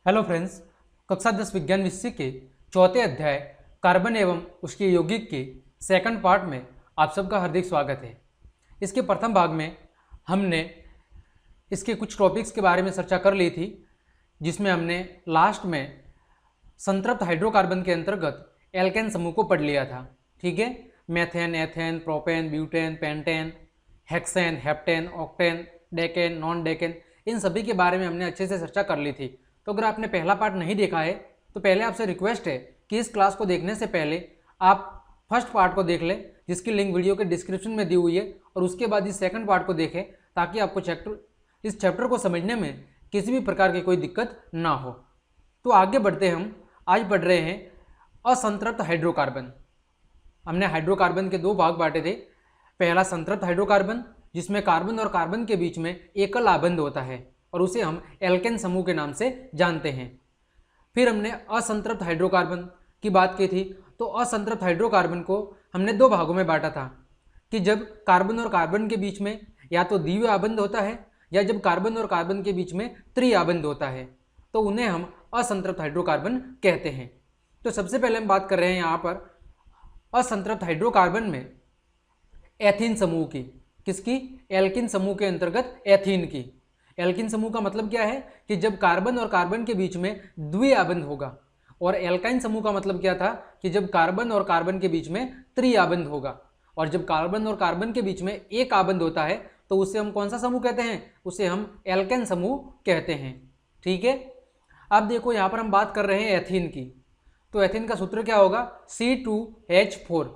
Hello friends, कक्षा 10 विज्ञान विषय के चौथे अध्याय कार्बन एवं उसके यौगिक के सेकंड पार्ट में आप सबका हार्दिक स्वागत है। इसके प्रथम भाग में हमने इसके कुछ टॉपिक्स के बारे में चर्चा कर ली थी, जिसमें हमने लास्ट में संतृप्त हाइड्रोकार्बन के अंतर्गत एल्केन समूह को पढ़ लिया था। ठीक है, methane, ethane, propane, butane, pentane, hexane, heptane, octane, decane, non decane, इन सभी के बारे में हमने अच्छे से चर्चा कर ली थी। तो अगर आपने पहला पार्ट नहीं देखा है तो पहले आपसे रिक्वेस्ट है कि इस क्लास को देखने से पहले आप फर्स्ट पार्ट को देख लें, जिसकी लिंक वीडियो के डिस्क्रिप्शन में दी हुई है, और उसके बाद इस सेकंड पार्ट को देखें ताकि आपको इस चैप्टर को समझने में किसी भी प्रकार की कोई दिक्कत ना हो। तो आगे बढ़ते हम आज पढ़ रहे हैं असंतृप्त हाइड्रोकार्बन। हमने हाइड्रोकार्बन के दो भाग बांटे थे। पहला संतृप्त हाइड्रोकार्बन, जिसमें कार्बन और कार्बन के बीच में एकल आबंध होता है और उसे हम एल्केन समूह के नाम से जानते हैं। फिर हमने असंतृप्त हाइड्रोकार्बन की बात की थी। तो असंतृप्त हाइड्रोकार्बन को हमने दो भागों में बांटा था कि जब कार्बन और कार्बन के बीच में या तो द्वितीय आबंध होता है या जब कार्बन और कार्बन के बीच में त्रि आबंध होता है तो उन्हें हम असंतृप्त हाइड्रोकार्बन कहते हैं। तो सबसे पहले हम बात कर रहे हैं यहाँ पर असंतृप्त हाइड्रोकार्बन में एथीन समूह की। किसकी? एल्कीन समूह के अंतर्गत एथीन की। एल्कीन समूह का मतलब क्या है कि जब कार्बन और कार्बन के बीच में द्वि आबंध होगा, और एल्काइन समूह का मतलब क्या था कि जब कार्बन और कार्बन के बीच में त्रि आबंध होगा, और जब कार्बन और कार्बन के बीच में एक आबंध होता है तो उसे हम कौन सा समूह कहते हैं? उसे हम एल्केन समूह कहते हैं। ठीक है, अब देखो यहाँ पर हम बात कर रहे हैं एथीन की। तो एथीन का सूत्र क्या होगा? C2H4।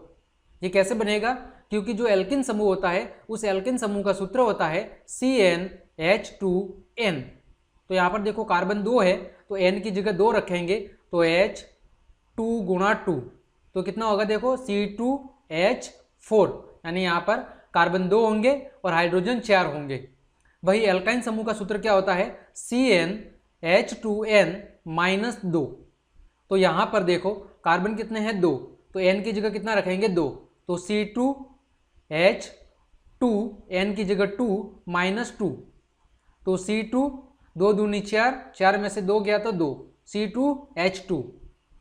ये कैसे बनेगा? क्योंकि जो एल्किन समूह होता है उस एल्किन समूह का सूत्र होता है CnH2n। तो यहाँ पर देखो कार्बन 2 है तो n की जगह 2 रखेंगे तो H2 गुणा 2 तो कितना होगा? देखो C2H4, यानी यहाँ पर कार्बन 2 होंगे और हाइड्रोजन 4 होंगे। वही एल्काइन समूह का सूत्र क्या होता है? CnH2n-2। तो यहाँ पर देखो कार्बन कितने हैं? 2, तो n की जगह कितना रखेंगे? 2, तो C2H2 n की जगह 2 -2, तो C2 2 दूनी 4, 4 में से 2 गया तो 2, C2H2।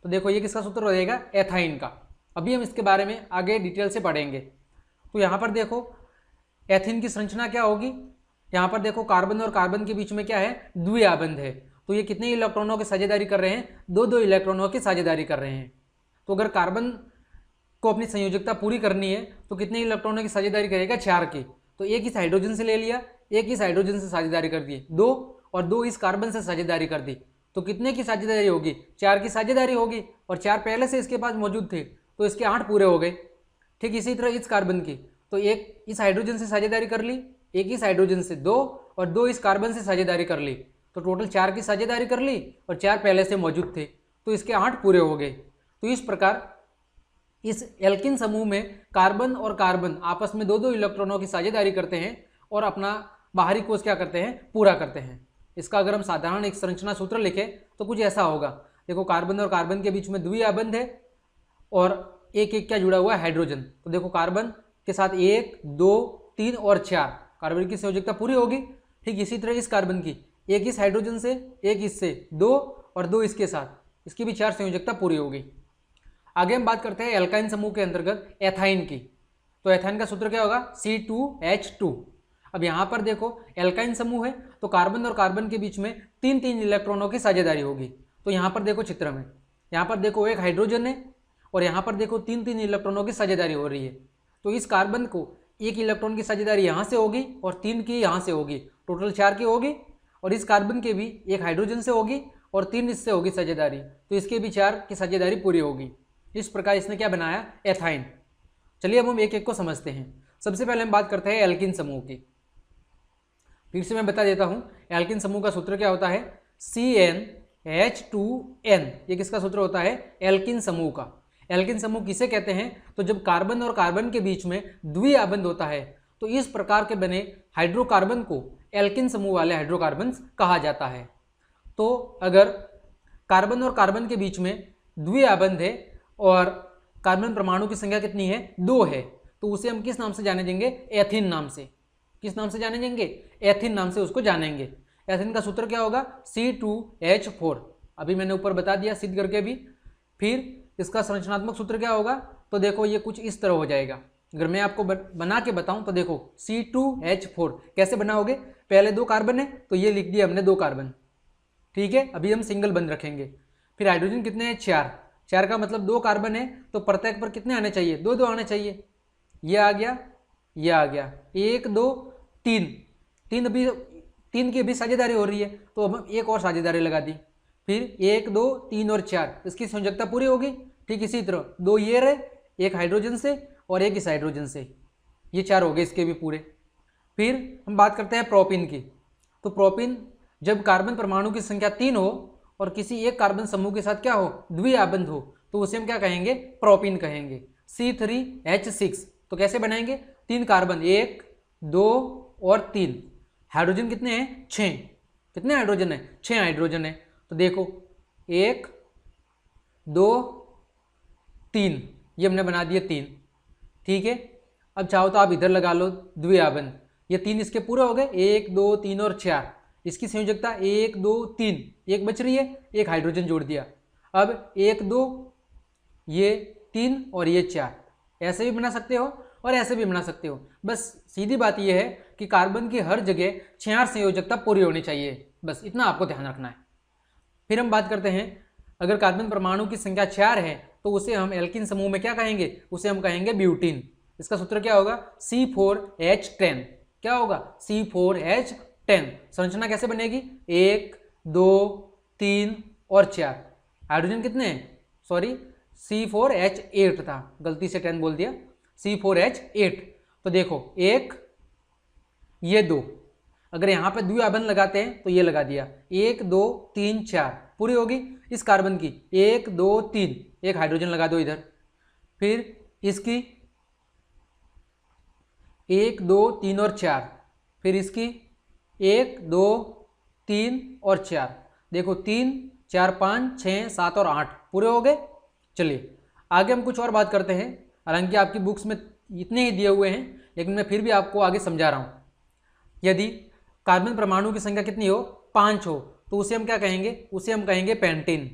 तो देखो ये किसका सूत्र रहेगा? एथाइन का। अभी हम इसके बारे में आगे डिटेल से पढ़ेंगे। तो यहाँ पर देखो एथीन की संरचना क्या होगी? यहाँ पर देखो कार्बन और कार्बन के बीच में क्या है? द्वि आबंध है। तो ये कितने इलेक्ट्रॉनों की साझेदारी कर रहे हैं? 2 इलेक्ट्रॉनों की साझेदारी कर रहे हैं। तो अगर कार्बन को अपनी संयोजकता पूरी करनी है तो कितने इलेक्ट्रॉनों की साझेदारी करेगा? 4 की। तो एक इस हाइड्रोजन से ले लिया, एक इस हाइड्रोजन से साझेदारी कर दी 2, और 2 इस कार्बन से साझेदारी कर दी। तो कितने की साझेदारी होगी? 4 की साझेदारी होगी, और 4 पहले से इसके पास मौजूद थे तो इसके 8 पूरे हो गए। ठीक इसी तरह इस कार्बन की, तो एक इस हाइड्रोजन से साझेदारी कर ली, एक इस हाइड्रोजन से 2, और 2 इस कार्बन से साझेदारी कर ली, तो टोटल 4 की साझेदारी कर ली, और 4 पहले से मौजूद थे तो इसके 8 पूरे हो गए। तो इस प्रकार इस एल्किन समूह में कार्बन और कार्बन आपस में 2 इलेक्ट्रॉनों की साझेदारी करते हैं और अपना बाहरी कोष क्या करते हैं? पूरा करते हैं। इसका अगर हम साधारण एक संरचना सूत्र लिखें तो कुछ ऐसा होगा। देखो कार्बन और कार्बन के बीच में द्वि आबंध है और एक एक क्या जुड़ा हुआ है? हाइड्रोजन। तो देखो कार्बन के साथ 1, 2, 3 और 4 कार्बन की संयोजकता पूरी होगी। ठीक इसी तरह इस कार्बन की, एक इस हाइड्रोजन से, एक इससे 2 और 2 इसके साथ, इसकी भी 4 संयोजकता पूरी होगी। आगे हम बात करते हैं एल्काइन समूह के अंतर्गत एथाइन की। तो एथाइन का सूत्र क्या होगा? C2H2। अब यहाँ पर देखो एल्काइन समूह है तो कार्बन और कार्बन के बीच में 3 इलेक्ट्रॉनों की साझेदारी होगी। तो यहाँ पर देखो चित्र में, यहाँ पर देखो एक हाइड्रोजन है और यहाँ पर देखो 3 इलेक्ट्रॉनों की साझेदारी हो रही है। तो इस कार्बन को 1 इलेक्ट्रॉन की साझेदारी यहाँ से होगी और 3 की यहाँ से होगी, टोटल 4 की होगी। और इस कार्बन के भी एक हाइड्रोजन से होगी और 3 इससे होगी साझेदारी, तो इसके भी 4 की साझेदारी पूरी होगी। इस प्रकार इसने क्या बनाया? एथाइन। चलिए अब हम एक एक को समझते हैं। सबसे पहले हम बात करते हैं एल्किन समूह की। फिर से मैं बता देता हूं, एल्किन समूह का सूत्र क्या होता है? CnH2n। ये किसका सूत्र होता है? एल्किन समूह का। एल्किन समूह किसे कहते हैं? तो जब कार्बन और कार्बन के बीच में द्वि आबंध होता है तो इस प्रकार के बने हाइड्रोकार्बन को एल्किन समूह वाले हाइड्रोकार्बन कहा जाता है। तो अगर कार्बन और कार्बन के बीच में द्वि आबंध है और कार्बन परमाणु की संख्या कितनी है? 2 है, तो उसे हम किस नाम से जाने देंगे? एथीन नाम से। किस नाम से जाने देंगे? एथीन नाम से उसको जानेंगे। एथीन का सूत्र क्या होगा? C2H4। अभी मैंने ऊपर बता दिया सिद्ध करके भी। फिर इसका संरचनात्मक सूत्र क्या होगा, तो देखो ये कुछ इस तरह हो जाएगा। अगर मैं आपको बना के बताऊं तो देखो C2H4 कैसे बनाओगे, पहले 2 कार्बन है तो ये लिख दिया हमने 2 कार्बन, ठीक है। अभी हम सिंगल बंद रखेंगे। फिर हाइड्रोजन कितने हैं, 4, 4 का मतलब 2 कार्बन है तो प्रत्येक पर कितने आने चाहिए, 2 2 आने चाहिए। ये आ गया, ये आ गया, 1 2 3, 3 अभी 3 की अभी साझेदारी हो रही है तो अब हम एक और साझेदारी लगा दी। फिर 1 2 3 और 4, इसकी संयोजकता पूरी होगी। ठीक इसी तरह 2 ये रहे, एक हाइड्रोजन से और एक इस हाइड्रोजन से, ये 4 हो गए इसके भी पूरे। फिर हम बात करते हैं प्रोपिन की। तो प्रोपिन जब कार्बन परमाणु की संख्या 3 हो और किसी एक कार्बन समूह के साथ क्या हो, द्विआबंध हो, तो उसे हम क्या कहेंगे, प्रोपिन कहेंगे। C3H6 तो कैसे बनाएंगे, 3 कार्बन, 1 2 और 3, हाइड्रोजन कितने हैं, 6, कितने हाइड्रोजन है, 6 हाइड्रोजन है। तो देखो 1 2 3, ये हमने बना दिए 3, ठीक है। अब चाहो तो आप इधर लगा लो द्विआबंध, ये 3 इसके पूरे हो गए, 1 2 3 और 4, इसकी संयोजकता 1 2 3, एक बच रही है, एक हाइड्रोजन जोड़ दिया। अब 1 2 ये 3 और ये 4, ऐसे भी बना सकते हो और ऐसे भी बना सकते हो। बस सीधी बात यह है कि कार्बन की हर जगह 6 संयोजकता पूरी होनी चाहिए, बस इतना आपको ध्यान रखना है। फिर हम बात करते हैं, अगर कार्बन परमाणु की संख्या 4 है तो उसे हम एल्किन समूह में क्या कहेंगे, उसे हम कहेंगे ब्यूटीन। इसका सूत्र क्या होगा, C4H10, क्या होगा, C4H10। संरचना कैसे बनेगी, 1 2 3 और 4, हाइड्रोजन कितने हैं, सॉरी C4H8 था, गलती से 10 बोल दिया, C4H8। तो देखो 1 ये 2, अगर यहाँ पे द्विआबंध लगाते हैं तो ये लगा दिया, 1 2 3 4 पूरी होगी। इस कार्बन की 1 2 3, एक हाइड्रोजन लगा दो इधर। फिर इसकी 1 2 3 और 4, फिर इसकी 1 2 3 और 4, देखो 3 4 5 6 7 और 8 पूरे हो गए। चलिए आगे हम कुछ और बात करते हैं, हालांकि आपकी बुक्स में इतने ही दिए हुए हैं लेकिन मैं फिर भी आपको आगे समझा रहा हूँ। यदि कार्बन परमाणु की संख्या कितनी हो, 5 हो, तो उसे हम क्या कहेंगे, उसे हम कहेंगे पेंटीन।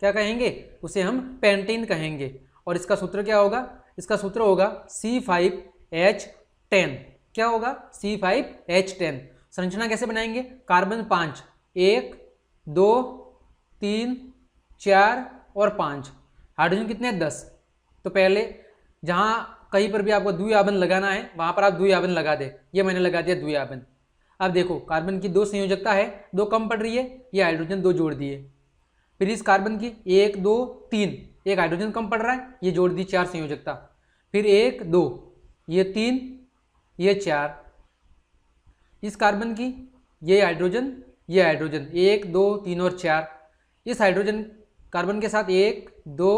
क्या कहेंगे, उसे हम पेंटीन कहेंगे। और इसका सूत्र क्या होगा, इसका सूत्र होगा C5H10, क्या होगा, C5H10। संरचना कैसे बनाएंगे, कार्बन 5, 1 2 3 4 और 5, हाइड्रोजन कितने हैं, 10। तो पहले जहाँ कहीं पर भी आपको द्विआबंध लगाना है वहाँ पर आप द्विआबंध लगा दे, ये मैंने लगा दिया द्विआबंध। अब देखो कार्बन की 2 संयोजकता है, 2 कम पड़ रही है, ये हाइड्रोजन 2 जोड़ दिए। फिर इस कार्बन की 1 2 3, एक हाइड्रोजन कम पड़ रहा है, ये जोड़ दी 4 संयोजकता। फिर 1 2, ये 3 ये 4, इस कार्बन की ये हाइड्रोजन 1 2 3 और 4, इस हाइड्रोजन कार्बन के साथ 1 2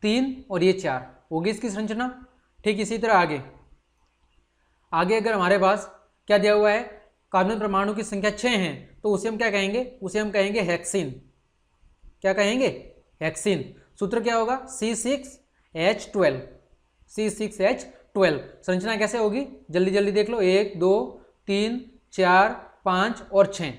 3 और ये 4 होगी इसकी संरचना। ठीक इसी तरह आगे अगर हमारे पास क्या दिया हुआ है, कार्बन परमाणु की संख्या 6 है तो उसे हम क्या कहेंगे, उसे हम कहेंगे हेक्सीन। क्या कहेंगे, हेक्सीन। सूत्र क्या होगा, C6H12, C6H12। संरचना कैसे होगी, जल्दी जल्दी देख लो, 1 2 3 4 5 और 6,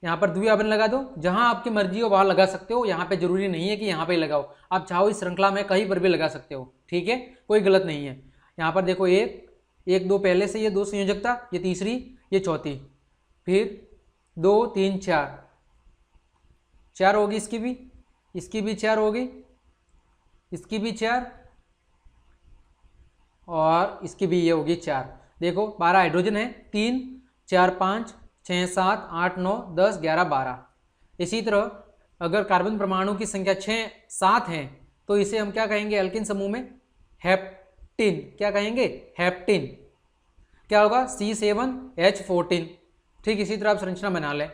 यहाँ पर द्विआबंध लगा दो, जहाँ आपकी मर्जी हो वहाँ लगा सकते हो, यहाँ पे जरूरी नहीं है कि यहाँ पे लगाओ, आप चाहो इस श्रृंखला में कहीं पर भी लगा सकते हो, ठीक है, कोई गलत नहीं है। यहाँ पर देखो 1 2 पहले से ये 2 संयोजकता, ये तीसरी ये चौथी, फिर 2 3 4 होगी, इसकी भी 4 होगी, इसकी भी 4 और इसकी भी ये होगी 4। देखो 12 हाइड्रोजन है, 3 4 5 6 7 8 9 10 11 12। इसी तरह अगर कार्बन परमाणु की संख्या 6 7 है तो इसे हम क्या कहेंगे, एल्किन समूह में हेप्टीन। क्या कहेंगे, हेप्टीन। क्या होगा, C7H14। ठीक इसी तरह आप संरचना बना लें।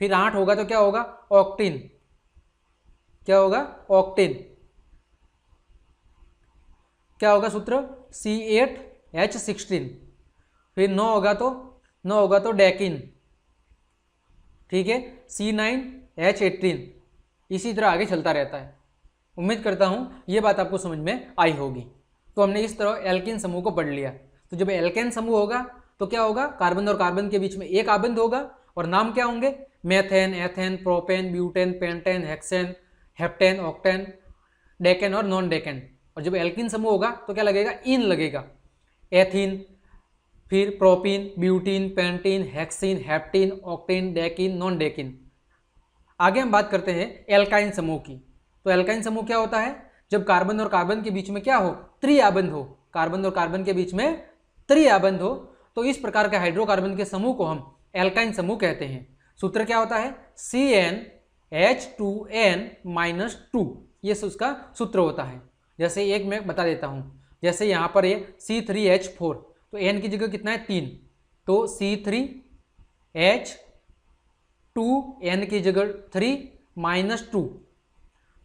फिर 8 होगा तो क्या होगा, ऑक्टीन। क्या होगा, ऑक्टीन। क्या होगा सूत्र, C8H16। फिर 9 होगा तो डेकिन, ठीक है, C9H18। इसी तरह आगे चलता रहता है। उम्मीद करता हूं ये बात आपको समझ में आई होगी। तो हमने इस तरह एल्केन समूह को पढ़ लिया। तो जब एल्केन समूह होगा तो क्या होगा, कार्बन और कार्बन के बीच में एक आबंध होगा और नाम क्या होंगे? Methane, ethane, propane, butane, pentane, hexane, heptane, octane, decane और नॉन डेकेन। और जब एल्किन समूह होगा तो क्या लगेगा? इन लगेगा। एथीन, फिर propene, butene, pentene, hexene, heptene, octene, decene, non decene. आगे हम बात करते हैं एल्काइन समूह की। तो एल्काइन समूह क्या होता है? जब कार्बन और कार्बन के बीच में क्या हो? त्रिआबंध हो। कार्बन और कार्बन के बीच में त्रिआबंध हो तो इस प्रकार के हाइड्रोकार्बन के समूह को हम एल्काइन समूह कहते हैं। सूत्र क्या होता है? CnH2n-2, ये उसका सूत्र होता है। जैसे एक मैं बता देता हूं, जैसे यहां पर ये C3H4, तो n की जगह कितना है? 3, तो C3H2, n की जगह 3 -2,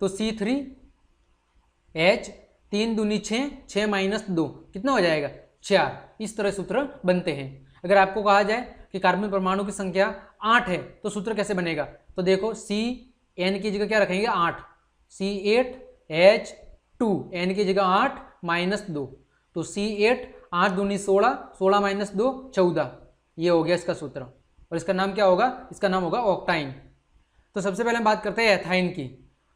तो C3H 3 दूनी 6, 6 - 2 कितना हो जाएगा? 4। इस तरह सूत्र बनते हैं। अगर आपको कहा जाए कि कार्बन परमाणु की संख्या 8 है तो सूत्र कैसे बनेगा? तो देखो Cn की जगह क्या रखेंगे? 8, C8H2, n की जगह 8 -2, तो C8, 8 दूनी 16, 16 - 2 14, ये हो गया इसका सूत्र। और इसका नाम क्या होगा? इसका नाम होगा ऑक्टाइन। तो सबसे पहले हम बात करते हैं एथाइन की।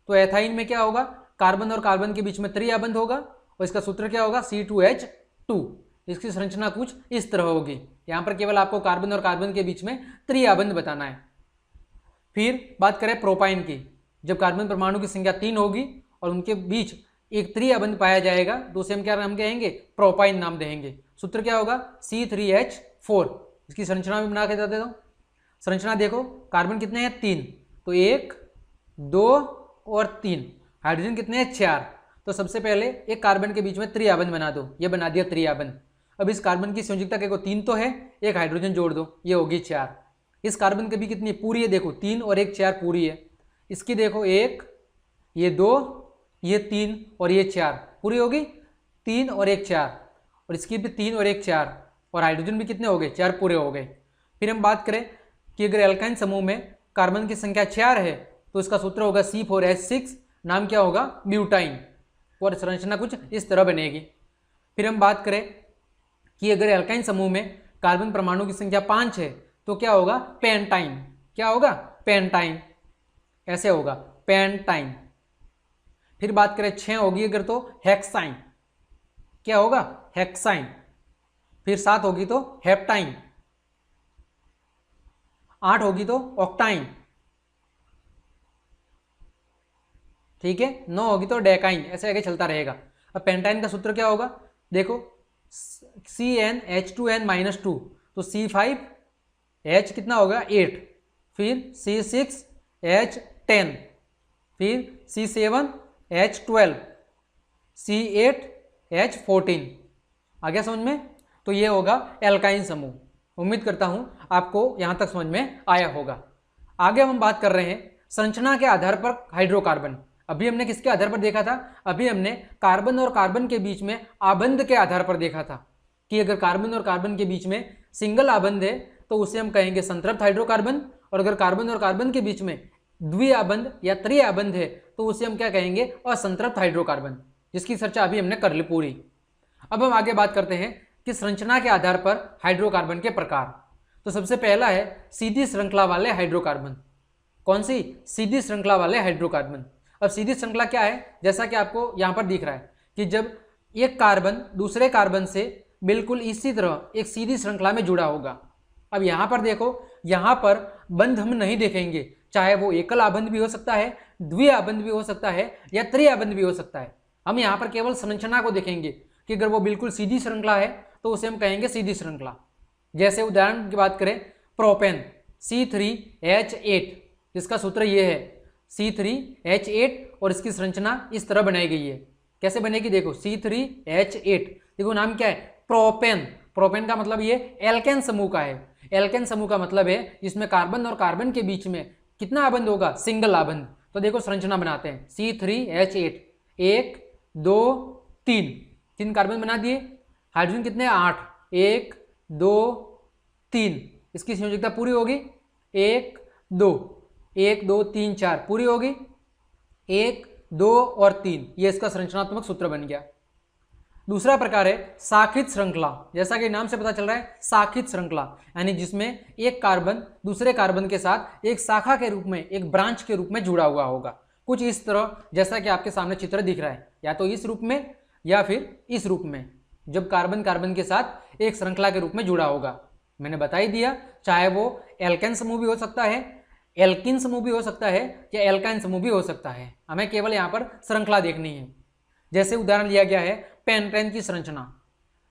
तो एथाइन में क्या होगा? कार्बन और कार्बन के बीच में त्रिआबंध होगा और इसका सूत्र क्या होगा? C2H2। इसकी संरचना कुछ इस तरह होगी। यहां पर केवल आपको कार्बन और कार्बन के बीच में त्रिआबंध बताना है। फिर बात करें प्रोपाइन की। जब कार्बन परमाणु की संख्या 3 होगी और उनके बीच एक त्रिआबंध पाया जाएगा तो उसे हम क्या नाम कहेंगे? प्रोपाइन नाम देंगे। सूत्र क्या होगा? C3H4। इसकी संरचना भी बना के देता हूं। संरचना देखो, कार्बन कितने हैं? 3, तो 1, 2 और 3। हाइड्रोजन कितने हैं? 4। तो सबसे पहले एक कार्बन के बीच में त्रिआबंध बना दो, ये बना दिया त्रिआबंध। अब इस कार्बन की संयोजकता देखो 3 तो है, एक हाइड्रोजन जोड़ दो, ये होगी 4। इस कार्बन के भी कितनी पूरी है? देखो 3 और 1 4 पूरी है। इसकी देखो 1, ये 2, ये 3 और ये 4 पूरी होगी। 3 और 1 4, और इसकी भी 3 और 1 4, और हाइड्रोजन भी कितने हो गए? 4 पूरे हो गए। फिर हम बात करें कि अगर एल्काइन समूह में कार्बन की संख्या 4 है तो इसका सूत्र होगा C4H6। नाम क्या होगा? ब्यूटाइन। और संरचना कुछ इस तरह बनेगी। फिर हम बात करें कि अगर एल्काइन समूह में कार्बन परमाणु की संख्या 5 है तो क्या होगा? पेंटाइन। क्या होगा? पेंटाइन। ऐसे होगा, पेंटाइन। फिर बात करें 6 होगी अगर तो हेक्साइन। क्या होगा? हेक्साइन। फिर 7 होगी तो हेप्टाइन। 8 होगी तो ऑक्टाइन। ठीक है, 9 होगी तो डेकाइन। ऐसे आगे चलता रहेगा। अब पेंटाइन का सूत्र क्या होगा? देखो CnH2n-2, तो C5H कितना होगा? 8, फिर C6H10, फिर C7H12, C8H14। आ गया समझ में? तो ये होगा एल्काइन समूह। उम्मीद करता हूं आपको यहां तक समझ में आया होगा। आगे हम बात कर रहे हैं संरचना के आधार पर हाइड्रोकार्बन। अभी हमने किसके आधार पर देखा था? अभी हमने कार्बन और कार्बन के बीच में आबंध के आधार पर देखा था कि अगर कार्बन और कार्बन के बीच में सिंगल आबंध है तो उसे हम कहेंगे संतृप्त हाइड्रोकार्बन, और अगर कार्बन और कार्बन के बीच में द्विआबंध या त्रिआबंध है तो उसे हम क्या कहेंगे? असंतृप्त हाइड्रोकार्बन, जिसकी चर्चा अभी हमने कर ली पूरी। अब हम आगे बात करते हैं कि संरचना के आधार पर हाइड्रोकार्बन के प्रकार। तो सबसे पहला है सीधी श्रृंखला वाले हाइड्रोकार्बन। कौन सी? सीधी श्रृंखला वाले हाइड्रोकार्बन। अब सीधी श्रृंखला क्या है? जैसा कि आपको यहां पर दिख रहा है कि जब एक कार्बन दूसरे कार्बन से बिल्कुल इसी तरह एक सीधी श्रृंखला में जुड़ा होगा। अब यहां पर देखो, यहां पर बंध हम नहीं देखेंगे, चाहे वो एकल आबंध भी हो सकता है, द्विआबंध भी हो सकता है या त्रिआबंध भी हो सकता है। हम यहां पर केवल संरचना को देखेंगे कि अगर वो बिल्कुल सीधी श्रृंखला है तो उसे हम कहेंगे सीधी श्रृंखला। जैसे उदाहरण की बात करें, प्रोपेन C3H8, जिसका सूत्र ये है C3H8, और इसकी संरचना इस तरह बनाई गई है। कैसे बनेगी? देखो C3H8, देखो नाम क्या है? प्रोपेन। प्रोपेन का मतलब ये एल्केन समूह का है। एल्केन समूह का मतलब है जिसमें कार्बन और कार्बन के बीच में कितना आबंध होगा? सिंगल आबंध। तो देखो संरचना बनाते हैं C3H8, 1 2 3, 3 कार्बन बना दिए। हाइड्रोजन कितने? 8, 1 2 3। इसकी संयोजकता पूरी होगी 1 2, 1 2 3 4 पूरी होगी, 1 2 और 3। ये इसका संरचनात्मक सूत्र बन गया। दूसरा प्रकार है शाखित श्रृंखला। जैसा कि नाम से पता चल रहा है शाखित श्रृंखला, यानी जिसमें एक कार्बन दूसरे कार्बन के साथ एक शाखा के रूप में, एक ब्रांच के रूप में जुड़ा हुआ होगा। कुछ इस तरह, जैसा कि आपके सामने चित्र दिख रहा है, या तो इस रूप में या फिर इस रूप में, जब कार्बन कार्बन के साथ एक श्रृंखला के रूप में जुड़ा होगा। मैंने बता ही दिया, चाहे वो एल्केन समूह भी हो सकता है, एल्किन समूह भी हो सकता है, या एल्काइन समूह भी हो सकता है। हमें केवल यहाँ पर श्रृंखला देखनी है। जैसे उदाहरण लिया गया है पेंटेन की संरचना।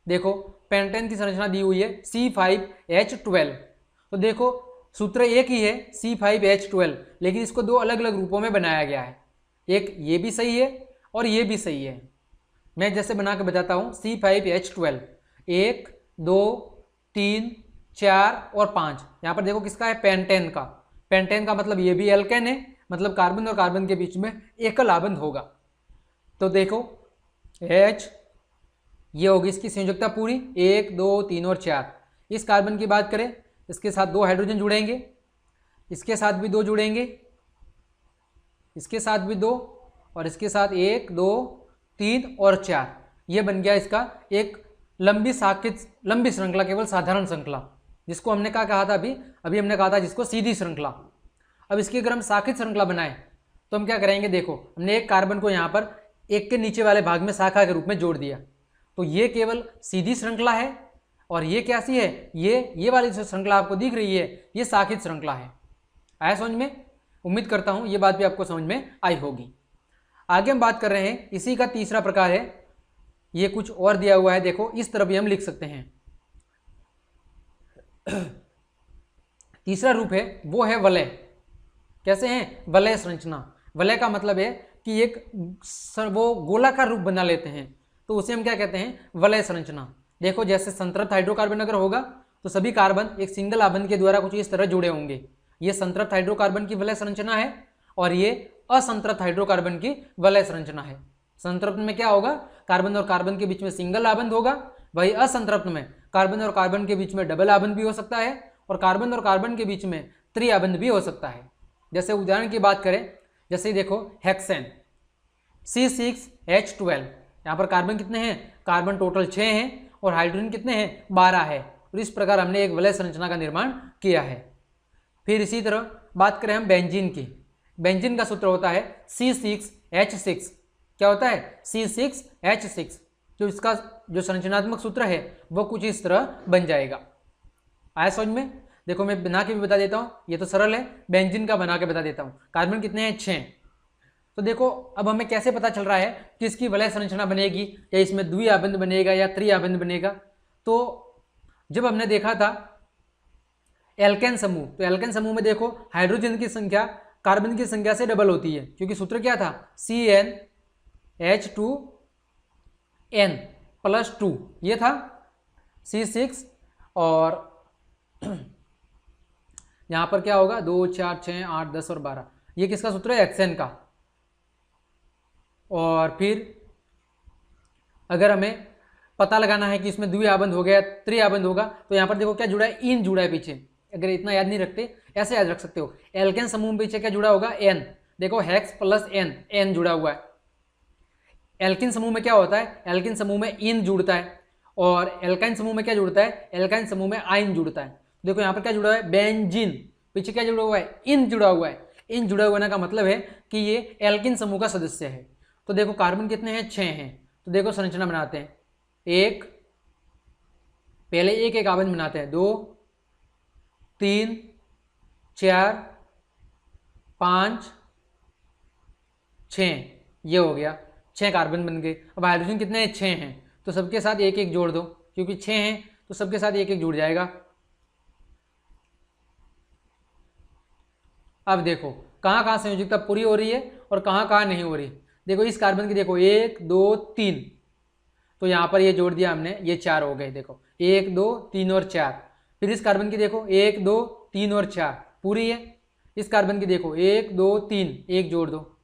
देखो पेंटेन की संरचना दी हुई है C5H12। तो देखो सूत्र एक ही है C5H12, लेकिन इसको दो अलग अलग रूपों में बनाया गया है। एक ये भी सही है और ये भी सही है। मैं जैसे बना के बताता हूँ C5H12, 1 2 3 4 और 5। यहाँ पर देखो किसका है, पेंटेन का। पेंटेन का मतलब ये भी एल्केन है, मतलब कार्बन और कार्बन के बीच में एकल आबंध होगा। तो देखो H, ये होगी इसकी संयोजकता पूरी 1 2 3 और 4। इस कार्बन की बात करें, इसके साथ 2 हाइड्रोजन जुड़ेंगे, इसके साथ भी 2 जुड़ेंगे, इसके साथ भी 2, और इसके साथ 1 2 3 और 4। ये बन गया इसका एक लंबी श्रृंखला, केवल साधारण श्रृंखला, जिसको हमने क्या कहा था अभी हमने कहा था जिसको सीधी श्रृंखला। अब इसकी अगर हम शाखित श्रृंखला बनाए तो हम क्या करेंगे, देखो हमने एक कार्बन को यहाँ पर एक के नीचे वाले भाग में शाखा के रूप में जोड़ दिया, तो ये केवल सीधी श्रृंखला है। और ये क्या सी है, ये वाली जो श्रृंखला आपको दिख रही है, ये शाखित श्रृंखला है। आया समझ में? उम्मीद करता हूँ ये बात भी आपको समझ में आई होगी। आगे हम बात कर रहे हैं इसी का तीसरा प्रकार है। ये कुछ और दिया हुआ है, देखो इस तरह भी हम लिख सकते हैं। तीसरा रूप है वो है वलय। कैसे हैं? वलय संरचना। वलय का मतलब है कि एक वो गोलाकार रूप बना लेते हैं, तो उसे हम क्या कहते हैं, वलय संरचना। देखो जैसे संतृप्त हाइड्रोकार्बन अगर होगा तो सभी कार्बन एक सिंगल आबंध के द्वारा कुछ इस तरह जुड़े होंगे। ये संतृप्त हाइड्रोकार्बन की वलय संरचना है, और ये असंतृप्त हाइड्रोकार्बन की वलय संरचना है। संतृप्त में क्या होगा, कार्बन और कार्बन के बीच में सिंगल आबंध होगा, वही असंतृप्त में कार्बन और कार्बन के बीच में डबल आबंध भी हो सकता है, और कार्बन और कार्बन के बीच में त्रिआबंध भी हो सकता है। जैसे उदाहरण की बात करें, जैसे देखो हेक्सेन C6H12, यहाँ पर कार्बन कितने हैं, कार्बन टोटल 6 हैं और हाइड्रोजन कितने हैं, 12 है। और इस प्रकार हमने एक वलय संरचना का निर्माण किया है। फिर इसी तरह बात करें हम बेंजीन की। बेंजीन का सूत्र होता है C6H6। क्या होता है, C6H6। जो इसका जो संरचनात्मक सूत्र है वो कुछ इस तरह बन जाएगा। आया समझ में? देखो मैं बना के भी बता देता हूँ, ये तो सरल है, बेंजीन का बना के बता देता हूँ। कार्बन कितने हैं, 6। तो देखो अब हमें कैसे पता चल रहा है कि इसकी वलय संरचना बनेगी, या इसमें द्विआबंध बनेगा या त्रिआबंध बनेगा। तो जब हमने देखा था एल्केन समूह, तो एल्केन समूह में देखो हाइड्रोजन की संख्या कार्बन की संख्या से डबल होती है, क्योंकि सूत्र क्या था, CnH2n+2, ये था C6। और यहाँ पर क्या होगा, 2 4 6 8 10 और 12, ये किसका सूत्र है, हेक्सेन का। और फिर अगर हमें पता लगाना है कि इसमें द्विआबंध हो गया, त्रिआबंध होगा, तो यहाँ पर देखो क्या जुड़ा है, इन जुड़ा है पीछे। अगर इतना याद नहीं रखते, ऐसे याद रख सकते हो। एल्केन समूह में पीछे क्या जुड़ा होगा, एन। देखो हेक्स प्लस एन, एन जुड़ा हुआ है। एल्किन समूह में क्या होता है, एल्किन समूह में इन जुड़ता है, और एल्काइन समूह में क्या जुड़ता है, एल्काइन समूह में आइन जुड़ता है। देखो यहाँ पर क्या जुड़ा हुआ है, बेंजीन, पीछे क्या जुड़ा हुआ है, इन जुड़ा हुआ है। इन जुड़ा होने का मतलब है कि ये एल्किन समूह का सदस्य है। तो देखो कार्बन कितने हैं, 6 हैं। तो देखो संरचना बनाते हैं, पहले एक एक आबंध बनाते हैं, 2 3 4 5 6, ये हो गया, 6 कार्बन बन गए। अब हाइड्रोजन कितने हैं, 6 हैं, तो सबके साथ एक एक जोड़ दो, क्योंकि 6 हैं तो सबके साथ एक एक जुड़ जाएगा। अब देखो कहाँ कहाँ संयोजकता पूरी हो रही है और कहाँ कहाँ नहीं हो रही। देखो इस कार्बन की देखो 1 2 3, तो यहाँ पर ये जोड़ दिया हमने, ये 4 हो गए। देखो 1 2 3 और 4। फिर इस कार्बन की देखो 1 2 3 और 4 पूरी है। इस कार्बन की देखो 1 2 3, एक जोड़ दो,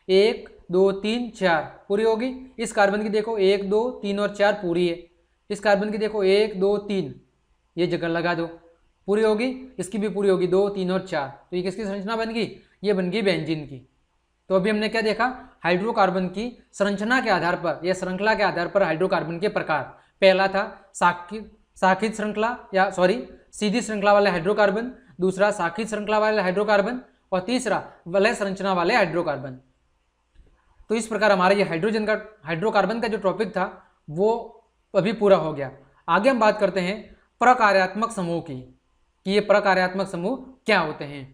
1 2 3 4 पूरी होगी। इस कार्बन की देखो 1 2 3 और 4 पूरी है। इस कार्बन की देखो 1 2 3, ये जगह लगा दो, पूरी होगी। इसकी भी पूरी होगी, 2 3 और 4। तो ये किसकी संरचना बन गई, ये बन गई बेंजीन की। तो अभी हमने क्या देखा, हाइड्रोकार्बन की संरचना के आधार पर या श्रृंखला के आधार पर हाइड्रोकार्बन के प्रकार। पहला था शाखित श्रृंखला या सीधी श्रृंखला वाले हाइड्रोकार्बन, दूसरा शाखित श्रृंखला वाले हाइड्रोकार्बन और तीसरा वलय संरचना वाले हाइड्रोकार्बन। तो इस प्रकार हमारा ये हाइड्रोकार्बन का जो टॉपिक था वो अभी पूरा हो गया। आगे हम बात करते हैं प्रकार्यात्मक समूह की, कि ये प्रकार्यात्मक समूह क्या होते हैं।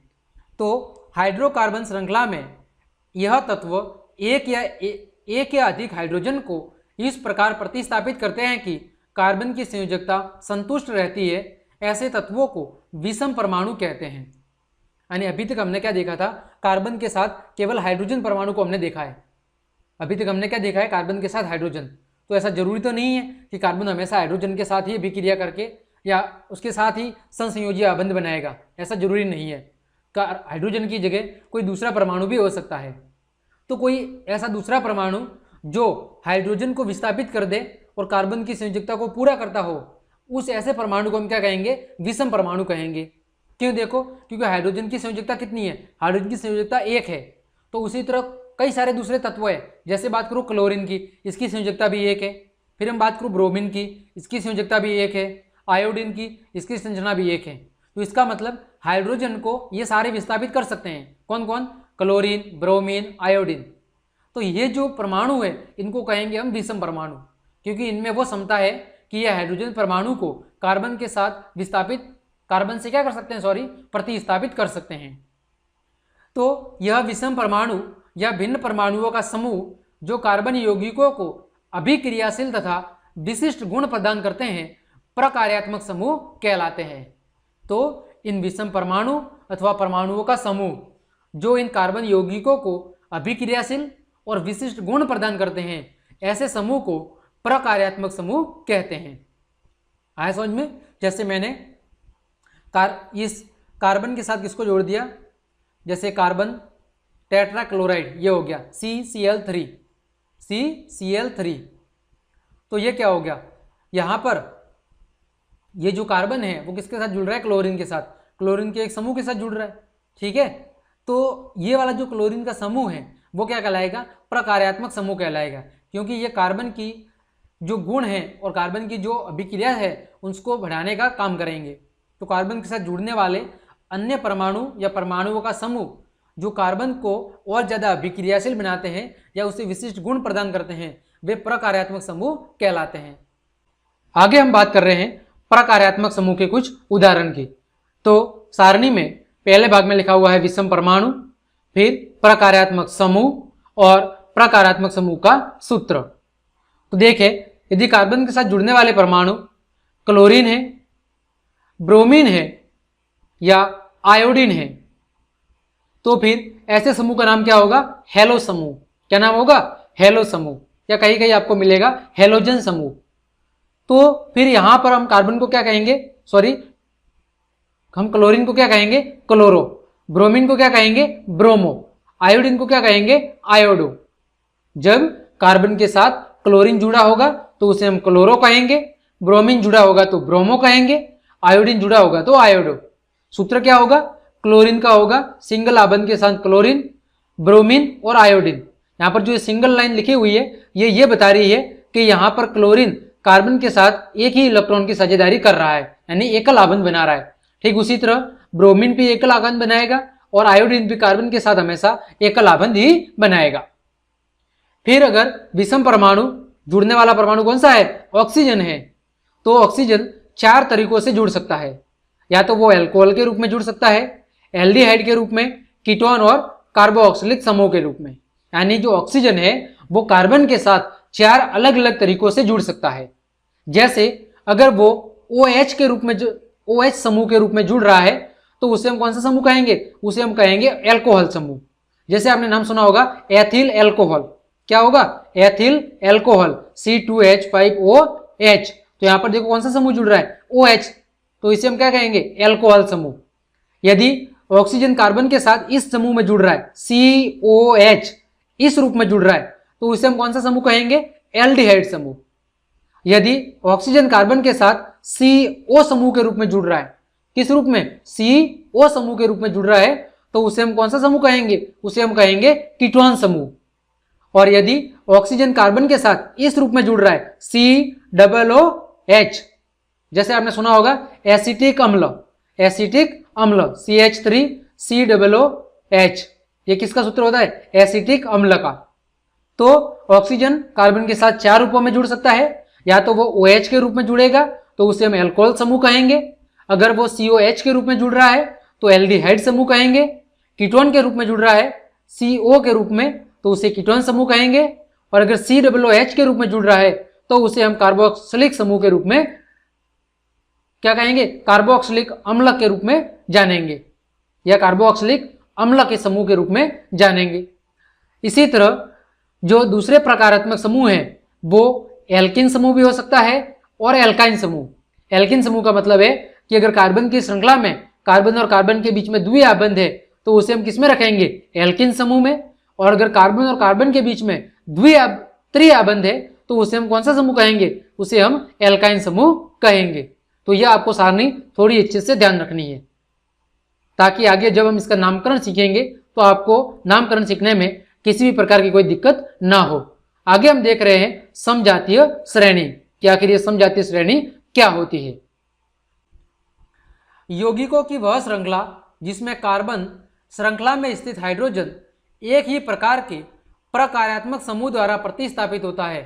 तो हाइड्रोकार्बन श्रृंखला में यह तत्व एक या अधिक हाइड्रोजन को इस प्रकार प्रतिस्थापित करते हैं कि कार्बन की संयोजकता संतुष्ट रहती है। ऐसे तत्वों को विषम परमाणु कहते हैं। यानी अभी तक हमने क्या देखा था, कार्बन के साथ केवल हाइड्रोजन परमाणु को हमने देखा है। अभी तक हमने क्या देखा है, कार्बन के साथ हाइड्रोजन। तो ऐसा जरूरी तो नहीं है कि कार्बन हमेशा हाइड्रोजन के साथ ही अभिक्रिया करके या उसके साथ ही संसंयोजी आबंध बनाएगा, ऐसा जरूरी नहीं है। हाइड्रोजन की जगह कोई दूसरा परमाणु भी हो सकता है। तो कोई ऐसा दूसरा परमाणु जो हाइड्रोजन को विस्थापित कर दे और कार्बन की संयोजकता को पूरा करता हो, उस ऐसे परमाणु को हम क्या कहेंगे, विषम परमाणु कहेंगे। क्यों? देखो, क्योंकि हाइड्रोजन की संयोजकता कितनी है, हाइड्रोजन की संयोजकता 1 है। तो उसी तरह कई सारे दूसरे तत्व है। जैसे बात करूँ क्लोरीन की, इसकी संयोजकता भी 1 है। फिर हम बात करूँ ब्रोमीन की, इसकी संयोजकता भी 1 है। आयोडीन की, इसकी संरचना भी 1 है। तो इसका मतलब हाइड्रोजन को ये सारे विस्थापित कर सकते हैं। कौन कौन? Chlorine, bromine, iodine. तो ये जो परमाणु है इनको कहेंगे हम विषम परमाणु, क्योंकि इनमें वो क्षमता है कि ये हाइड्रोजन परमाणु को कार्बन के साथ विस्थापित, कार्बन से क्या कर सकते हैं, प्रतिस्थापित कर सकते हैं। तो यह विषम परमाणु या भिन्न परमाणुओं का समूह जो कार्बन यौगिकों को अभिक्रियाशील तथा विशिष्ट गुण प्रदान करते हैं, प्रकार्यात्मक समूह कहलाते हैं। तो इन विषम परमाणु अथवा परमाणुओं का समूह जो इन कार्बन यौगिकों को अभिक्रियाशील और विशिष्ट गुण प्रदान करते हैं, ऐसे समूह को प्रकार्यात्मक समूह कहते हैं। आया समझ में? जैसे मैंने इस कार्बन के साथ किसको जोड़ दिया, जैसे कार्बन टेट्राक्लोराइड, ये हो गया CCl3। तो ये क्या हो गया, यहाँ पर ये जो कार्बन है वो किसके साथ जुड़ रहा है, क्लोरीन के साथ, क्लोरीन के एक समूह के साथ जुड़ रहा है। ठीक है, तो ये वाला जो क्लोरीन का समूह है वो क्या कहलाएगा, प्रकार्यात्मक समूह कहलाएगा, क्योंकि ये कार्बन की जो गुण है और कार्बन की जो अभिक्रिया है उसको बढ़ाने का काम करेंगे। तो कार्बन के साथ जुड़ने वाले अन्य परमाणु या परमाणुओं का समूह जो कार्बन को और ज़्यादा अभिक्रियाशील बनाते हैं या उसे विशिष्ट गुण प्रदान करते हैं, वे प्रकार्यात्मक समूह कहलाते हैं। आगे हम बात कर रहे हैं प्रकार्यात्मक समूह के कुछ उदाहरण की। तो सारणी में पहले भाग में लिखा हुआ है विषम परमाणु, फिर प्रकार्यात्मक समूह और प्रकार्यात्मक समूह का सूत्र। तो देखें, यदि कार्बन के साथ जुड़ने वाले परमाणु क्लोरीन है, ब्रोमीन है या आयोडीन है, तो फिर ऐसे समूह का नाम क्या होगा, हेलो समूह। क्या नाम होगा, हेलो समूह, या कहीं कहीं आपको मिलेगा हेलोजन समूह। तो फिर यहां पर हम कार्बन को क्या कहेंगे, हम क्लोरीन को क्या कहेंगे, क्लोरो, ब्रोमीन को क्या कहेंगे, ब्रोमो, आयोडीन को क्या कहेंगे, आयोडो। जब कार्बन के साथ क्लोरीन जुड़ा होगा तो उसे हम क्लोरो कहेंगे, ब्रोमीन जुड़ा होगा तो ब्रोमो कहेंगे, आयोडीन जुड़ा होगा तो आयोडो। सूत्र क्या होगा, क्लोरीन का होगा सिंगल आबंध के साथ क्लोरीन, ब्रोमीन और आयोडीन। यहाँ पर जो सिंगल लाइन लिखी हुई है ये बता रही है कि यहाँ पर क्लोरीन कार्बन के साथ एक ही इलेक्ट्रॉन की साझेदारी कर रहा है, यानी एकल आबंध बना रहा है। ठीक उसी तरह ब्रोमीन भी एकल आबंध बनाएगा और आयोडीन भी कार्बन के साथ हमेशा एकल आबंध ही बनाएगा। फिर अगर विषम परमाणु जुड़ने वाला परमाणु कौन सा है, ऑक्सीजन है, तो ऑक्सीजन 4 तरीकों से जुड़ सकता है। या तो वो एल्कोहल के रूप में जुड़ सकता है, एल्डिहाइड के रूप में, कीटोन और कार्बोक्सिलिक समूह के रूप में। यानी जो ऑक्सीजन है वो कार्बन के साथ 4 अलग अलग तरीकों से जुड़ सकता है। जैसे अगर वो OH के रूप में, OH समूह के रूप में जुड़ रहा है तो उसे हम कौन सा समूह कहेंगे, उसे हम कहेंगे एल्कोहल समूह। जैसे आपने नाम सुना होगा एथिल एल्कोहल, क्या होगा, एथिल एल्कोहल C2H5OH। तो यहां पर देखो कौन सा समूह जुड़ रहा है, OH, तो इसे हम क्या कहेंगे, एल्कोहल समूह। यदि ऑक्सीजन कार्बन के साथ इस समूह में जुड़ रहा है, COH इस रूप में जुड़ रहा है, तो उसे हम कौन सा समूह कहेंगे, एल्डिहाइड समूह। यदि ऑक्सीजन कार्बन के साथ CO समूह के रूप में जुड़ रहा है, किस रूप में, CO समूह के रूप में जुड़ रहा है, तो उसे हम कौन सा समूह कहेंगे? उसे हम कहेंगे कीटोन समूह। और यदि ऑक्सीजन कार्बन के साथ इस रूप में जुड़ रहा है COOH, जैसे आपने सुना होगा एसिटिक अम्ल, एसिटिक अम्ल CH3COOH, ये किसका सूत्र होता है? एसिटिक अम्ल का। तो ऑक्सीजन कार्बन के साथ 4 रूपों में जुड़ सकता है, या तो वो OH के रूप में जुड़ेगा तो उसे हम एल्कोहल समूह कहेंगे, अगर वो COH के रूप में जुड़ रहा है तो एल्डिहाइड समूह कहेंगे, कीटोन के रूप में जुड़ रहा है CO के रूप में तो उसे कीटोन समूह कहेंगे, और अगर COOH के रूप में जुड़ रहा है तो उसे हम कार्बोक्सिलिक समूह के रूप में क्या कहेंगे? कार्बोक्सिलिक अम्ल के रूप में जानेंगे, या कार्बोक्सिलिक अम्ल के समूह के रूप में जानेंगे। इसी तरह जो दूसरे प्रकारात्मक समूह हैं वो एल्किन समूह भी हो सकता है और एल्काइन समूह। एल्किन समूह का मतलब है कि अगर कार्बन की श्रृंखला में कार्बन और कार्बन के बीच में द्विआबंध है तो उसे हम किसमें रखेंगे? एल्किन समूह में। और अगर कार्बन और कार्बन के बीच में त्रिआबंध है तो उसे हम कौन सा समूह कहेंगे? उसे हम एल्काइन समूह कहेंगे। तो यह आपको सारणी थोड़ी अच्छे से ध्यान रखनी है, ताकि आगे जब हम इसका नामकरण सीखेंगे तो आपको नामकरण सीखने में किसी भी प्रकार की कोई दिक्कत ना हो। आगे हम देख रहे हैं समजातीय श्रेणी, कि आखिर यह समजातीय श्रेणी क्या होती है। यौगिकों की वह श्रृंखला जिसमें कार्बन श्रृंखला में स्थित हाइड्रोजन एक ही प्रकार के प्रकार्यात्मक समूह द्वारा प्रतिस्थापित होता है।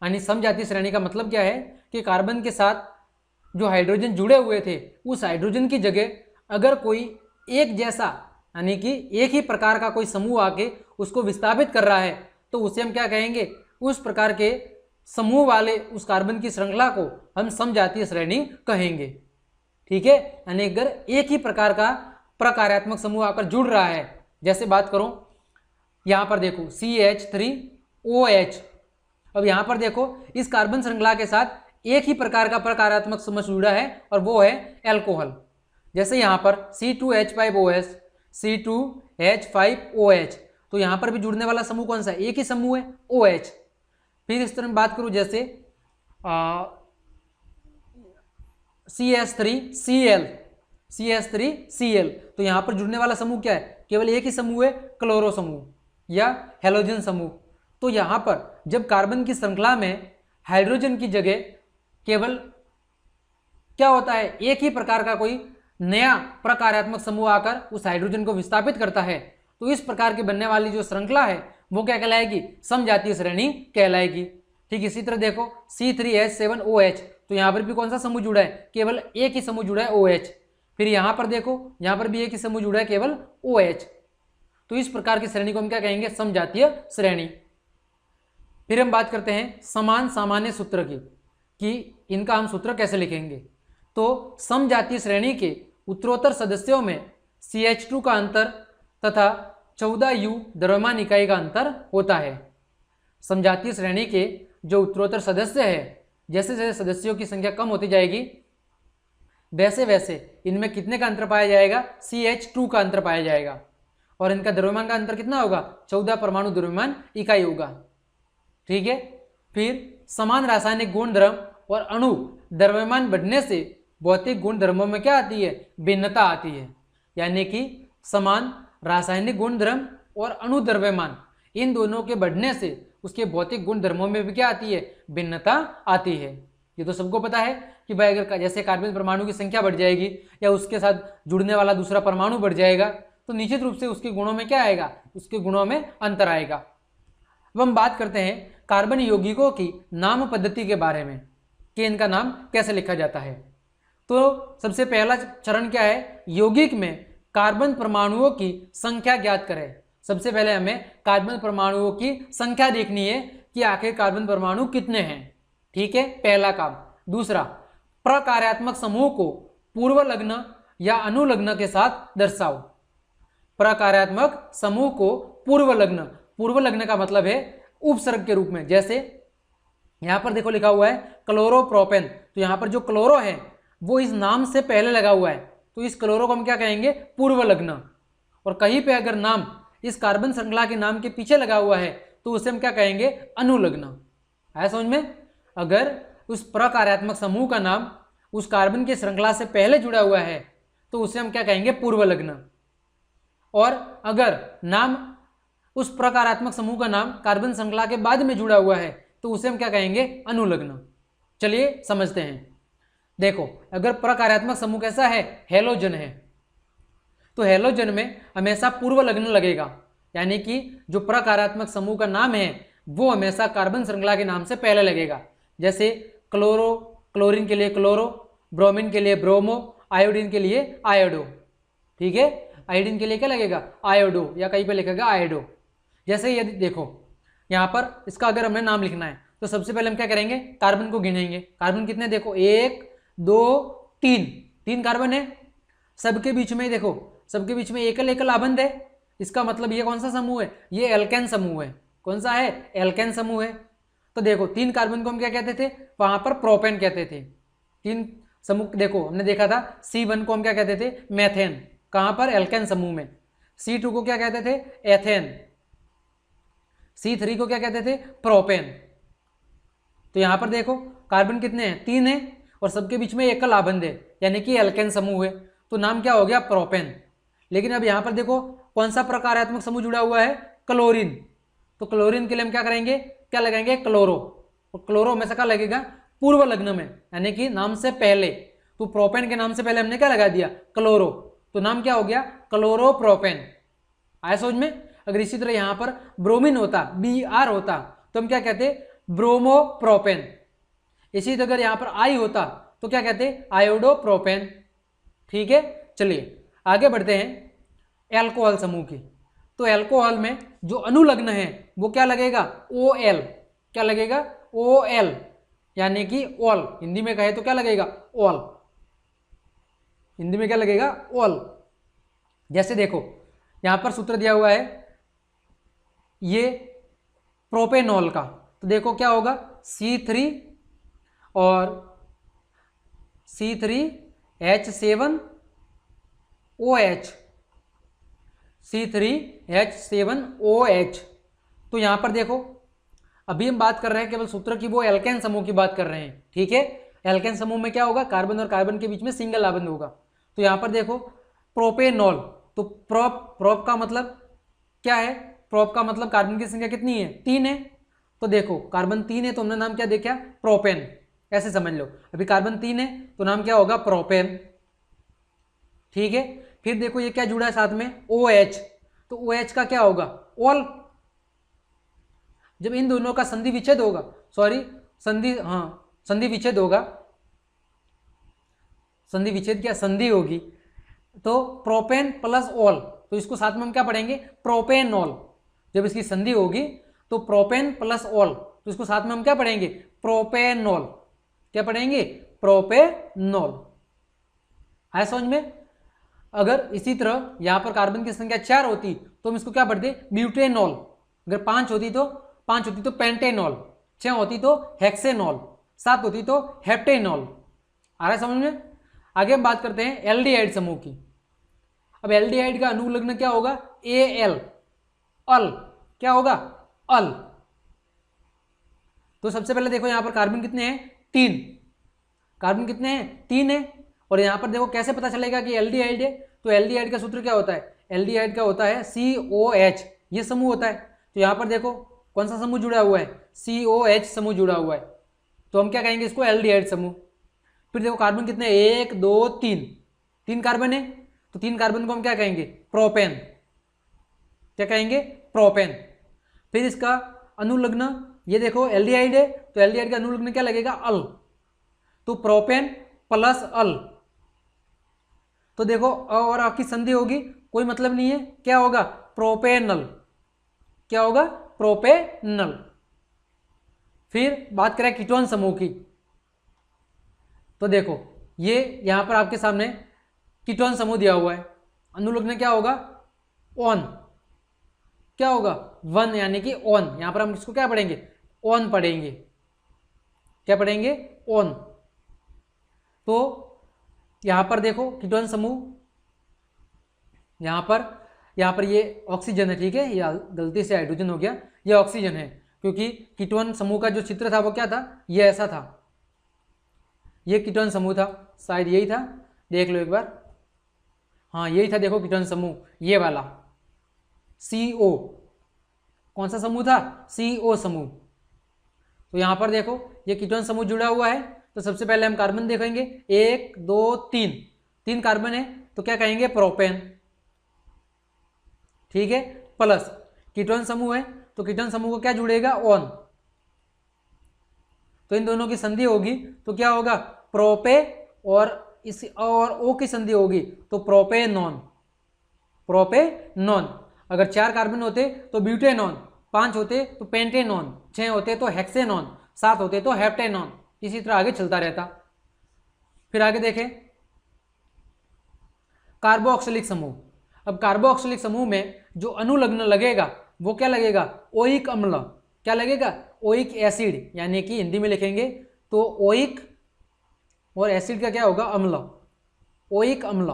यानी समजातीय श्रेणी का मतलब क्या है कि कार्बन के साथ जो हाइड्रोजन जुड़े हुए थे उस हाइड्रोजन की जगह अगर कोई एक जैसा यानी कि एक ही प्रकार का कोई समूह आके उसको विस्थापित कर रहा है तो उसे हम क्या कहेंगे? उस प्रकार के समूह वाले उस कार्बन की श्रृंखला को हम समजातीय श्रेणी कहेंगे। ठीक है, यानी अगर एक ही प्रकार का प्रकार्यात्मक समूह आकर जुड़ रहा है, जैसे बात करो यहां पर देखो CH3OH, अब यहां पर देखो इस कार्बन श्रृंखला के साथ एक ही प्रकार का प्रकार्यात्मक समूह जुड़ा है और वो है एल्कोहल। जैसे यहां पर C2H5OH, C2H5OH, तो यहां पर भी जुड़ने वाला समूह कौन सा है? एक ही समूह है OH। फिर इस तरह बात करूं जैसे CH3Cl, तो यहां पर जुड़ने वाला समूह क्या है? केवल एक ही समूह है, क्लोरो समूह या हेलोजन समूह। तो यहां पर जब कार्बन की श्रृंखला में हाइड्रोजन की जगह केवल क्या होता है? एक ही प्रकार का कोई नया प्रकार्यात्मक समूह आकर उस हाइड्रोजन को विस्थापित करता है, तो इस प्रकार की बनने वाली जो श्रृंखला है वो क्या कहलाएगी? समजातीय श्रेणी कहलाएगी। ठीक इसी तरह देखो C3H7OH, तो यहां पर भी कौन सा समूह जुड़ा है? केवल एक ही समूह जुड़ा है OH। फिर यहां पर देखो यहां पर भी एक ही समूह जुड़ा है केवल OH। तो इस प्रकार की श्रेणी को हम क्या कहेंगे? समजातीय श्रेणी। फिर हम बात करते हैं समान सामान्य सूत्र की, कि इनका हम सूत्र कैसे लिखेंगे। तो समजातीय श्रेणी के उत्तरोत्तर सदस्यों में CH2 का अंतर तथा 14U द्रव्यमान इकाई का अंतर होता है। समजातीय श्रेणी के जो उत्तरोत्तर सदस्य है, जैसे जैसे सदस्यों की संख्या कम होती जाएगी वैसे वैसे इनमें कितने का अंतर पाया जाएगा? CH2 का अंतर पाया जाएगा, और इनका द्रव्यमान का अंतर कितना होगा? 14 परमाणु द्रव्यमान इकाई होगा। ठीक है, फिर समान रासायनिक गुणधर्म और अणु द्रव्यमान बढ़ने से भौतिक गुणधर्मों में क्या आती है? भिन्नता आती है। यानी कि समान रासायनिक गुणधर्म और अणु द्रव्यमान, इन दोनों के बढ़ने से उसके भौतिक गुणधर्मों में भी क्या आती है? भिन्नता आती है। ये तो सबको पता है कि भाई अगर जैसे कार्बन परमाणु की संख्या बढ़ जाएगी या उसके साथ जुड़ने वाला दूसरा परमाणु बढ़ जाएगा तो निश्चित रूप से उसके गुणों में क्या आएगा? उसके गुणों में अंतर आएगा। अब हम बात करते हैं कार्बन यौगिकों की नाम पद्धति के बारे में, कि इनका नाम कैसे लिखा जाता है। तो सबसे पहला चरण क्या है? यौगिक में कार्बन परमाणुओं की संख्या ज्ञात करें। सबसे पहले हमें कार्बन परमाणुओं की संख्या देखनी है कि आखिर कार्बन परमाणु कितने हैं। ठीक है, पहला काम। दूसरा, प्रकार्यात्मक समूह को पूर्व लग्न या अनुलग्न के साथ दर्शाओ। प्रकार्यात्मक समूह को पूर्व लग्न का मतलब है उपसर्ग के रूप में। जैसे यहां पर देखो लिखा हुआ है क्लोरोप्रोपेन, तो यहां पर जो क्लोरो है वो इस नाम से पहले लगा हुआ है, तो इस क्लोरो को हम क्या कहेंगे? पूर्व लग्न। और कहीं पे अगर नाम इस कार्बन श्रृंखला के नाम के पीछे लगा हुआ है तो उसे हम क्या कहेंगे? अनुलग्न। आया समझ में? अगर उस प्रकार्यात्मक समूह का नाम उस कार्बन की श्रृंखला से पहले जुड़ा हुआ है तो उसे हम क्या कहेंगे? पूर्व लग्न। और अगर नाम उस प्रकारात्मक समूह का नाम कार्बन श्रृंखला के बाद में जुड़ा हुआ है तो उसे हम क्या कहेंगे, अनुलग्न। चलिए समझते हैं। देखो अगर प्रकार्यात्मक समूह कैसा है, हेलोजन है, तो हेलोजन में हमेशा पूर्व लग्न लगेगा, यानी कि जो प्रकारात्मक समूह का नाम है वो हमेशा कार्बन श्रृंखला के नाम से पहले लगेगा। जैसे क्लोरो, क्लोरीन के लिए क्लोरो, ब्रोमीन के लिए ब्रोमो, आयोडीन के लिए आयोडो। ठीक है, आयोडीन के लिए क्या लगेगा, आयोडो, या कहीं पे लिखेगा आयोडो। जैसे यदि देखो यहाँ पर इसका अगर हमें नाम लिखना है तो सबसे पहले हम क्या करेंगे, कार्बन को गिनेंगे। कार्बन कितने, देखो 1 2 3, 3 कार्बन है। सबके बीच में देखो, सबके बीच में एकल एकल आबंध है। इसका मतलब ये कौन सा समूह है, ये एल्केन समूह है। कौन सा है, एल्केन समूह है। तो देखो 3 कार्बन को हम क्या कहते थे, वहां पर प्रोपेन कहते थे। 3 समूह देखो हमने देखा था, C1 को हम क्या कहते थे, मेथेन, कहां पर, एल्केन समूह में। C2 को क्या कहते थे, एथेन। C3 को क्या कहते थे, प्रोपेन। तो यहां पर देखो कार्बन कितने हैं, 3 है, और सबके बीच में एकल आबंध है, यानी कि एल्केन समूह है, तो नाम क्या हो गया, प्रोपेन। लेकिन अब यहां पर देखो कौन सा प्रकारात्मक समूह जुड़ा हुआ है, क्लोरीन। तो क्लोरीन के लिए हम क्या करेंगे, क्या लगाएंगे, क्लोरो। और क्लोरो हमेशा क्या लगेगा, पूर्व लग्न में, यानी कि नाम से पहले। तो प्रोपेन के नाम से पहले हमने क्या लगा दिया, क्लोरो, तो नाम क्या हो गया, क्लोरोप्रोपेन। आया समझ में। अगर इसी तरह यहां पर ब्रोमीन होता, Br होता, तो हम क्या कहते, ब्रोमोप्रोपेन। इसी तरह अगर यहां पर आई होता तो क्या कहते, आयोडोप्रोपेन। ठीक है, चलिए आगे बढ़ते हैं एल्कोहल समूह की। तो एल्कोहल में जो अनुलग्न है वो क्या लगेगा, OL। क्या लगेगा, OL, यानी कि ऑल। हिंदी में कहे तो क्या लगेगा, ऑल। हिंदी में क्या लगेगा, ऑल। जैसे देखो यहां पर सूत्र दिया हुआ है ये प्रोपेनॉल का, तो देखो क्या होगा, C3 और C3H7OH, C3H7OH। तो यहां पर देखो अभी हम बात कर रहे हैं केवल सूत्र की, वो एल्केन समूह की बात कर रहे हैं। ठीक है, एल्केन समूह में क्या होगा, कार्बन और कार्बन के बीच में सिंगल आबंध होगा। तो यहां पर देखो प्रोपेनॉल, तो प्रोप का मतलब क्या है, प्रोप का मतलब कार्बन की संख्या कितनी है, 3 है। तो देखो कार्बन 3 है तो हमने नाम क्या देखा, प्रोपेन, ऐसे समझ लो। अभी कार्बन 3 है तो नाम क्या होगा, प्रोपेन। ठीक है, फिर देखो ये क्या जुड़ा है साथ में, OH। तो OH का क्या होगा, ऑल। जब इन दोनों का संधि विच्छेद होगा, संधि विच्छेद होगा, संधि विच्छेद क्या, संधि होगी, तो प्रोपेन प्लस ऑल, तो इसको साथ में हम क्या पढ़ेंगे, प्रोपेनॉल। जब इसकी संधि होगी तो प्रोपेन प्लस ऑल, तो इसको साथ में हम क्या पढ़ेंगे, प्रोपेनॉल। क्या पढ़ेंगे, प्रोपेनॉल। है समझ में। अगर इसी तरह यहां पर कार्बन की संख्या 4 होती तो हम इसको क्या पढ़ते, ब्यूटेनॉल। अगर 5 होती तो पेंटेनॉल, 6 होती तो हेक्सेनॉल, 7 होती तो हेप्टेनॉल। आ रहा है समझ में। आगे हम बात करते हैं एल्डिहाइड समूह की। अब एल्डिहाइड का अनुलग्न क्या होगा, AL, अल। क्या होगा, अल। तो सबसे पहले देखो यहां पर कार्बन कितने हैं, 3। कार्बन कितने हैं, 3 है। और यहां पर देखो कैसे पता चलेगा कि एल्डिहाइड है, तो एल्डिहाइड का सूत्र क्या होता है, एल्डिहाइड का होता है COH, ये समूह होता है। तो यहां पर देखो कौन सा समूह जुड़ा हुआ है, COH समूह जुड़ा हुआ है, तो हम क्या कहेंगे इसको, एल्डिहाइड समूह। फिर देखो कार्बन कितने, 1 2 3, 3 कार्बन है, तो 3 कार्बन को हम क्या कहेंगे, प्रोपेन। क्या कहेंगे, प्रोपेन। फिर इसका अनुलग्न, ये देखो एल्डिहाइड है तो एल्डिहाइड का अनुलग्न क्या लगेगा, अल। तो प्रोपेन प्लस अल, तो देखो और आपकी संधि होगी, कोई मतलब नहीं है, क्या होगा, प्रोपेनल। क्या होगा, प्रोपेनल। फिर बात करें कीटोन समूह की, तो देखो ये यहां पर आपके सामने कीटोन समूह दिया हुआ है। अनुलग्न क्या होगा, ऑन। क्या होगा, 1, यानी कि ऑन। यहां पर हम इसको क्या पढ़ेंगे, ऑन पढ़ेंगे। क्या पढ़ेंगे, ऑन। तो यहां पर देखो कीटोन समूह, यहां पर ये ऑक्सीजन है। ठीक है, ये गलती से हाइड्रोजन हो गया, ये ऑक्सीजन है, क्योंकि कीटोन समूह का जो चित्र था वो क्या था, ये ऐसा था। ये कीटोन समूह था, शायद यही था, देख लो एक बार। हाँ यही था, देखो कीटोन समूह ये वाला। CO, कौन सा समूह था? CO समूह। तो यहां पर देखो ये कीटोन समूह जुड़ा हुआ है, तो सबसे पहले हम कार्बन देखेंगे, 1 2 3, 3 कार्बन है तो क्या कहेंगे? प्रोपेन। ठीक है, प्लस कीटोन समूह है तो कीटोन समूह को क्या जुड़ेगा? ऑन। तो इन दोनों की संधि होगी तो क्या होगा? प्रोपे, और इस और O की संधि होगी तो प्रोपेनॉन। प्रोपेनॉन। अगर 4 कार्बन होते तो ब्यूटेनॉन, 5 होते तो पेंटेनॉन, 6 होते तो हेक्सेनॉन, 7 होते तो हेप्टेनॉन, इसी तरह आगे चलता रहता। फिर आगे देखें कार्बोक्सिलिक समूह। अब कार्बोक्सिलिक समूह में जो अनुलग्न लगेगा वो क्या लगेगा? ओइक अम्ल। क्या लगेगा? ओइक एसिड, यानी कि हिंदी में लिखेंगे तो ओइक और एसिड का क्या होगा? अम्ल, ओइक अम्ल।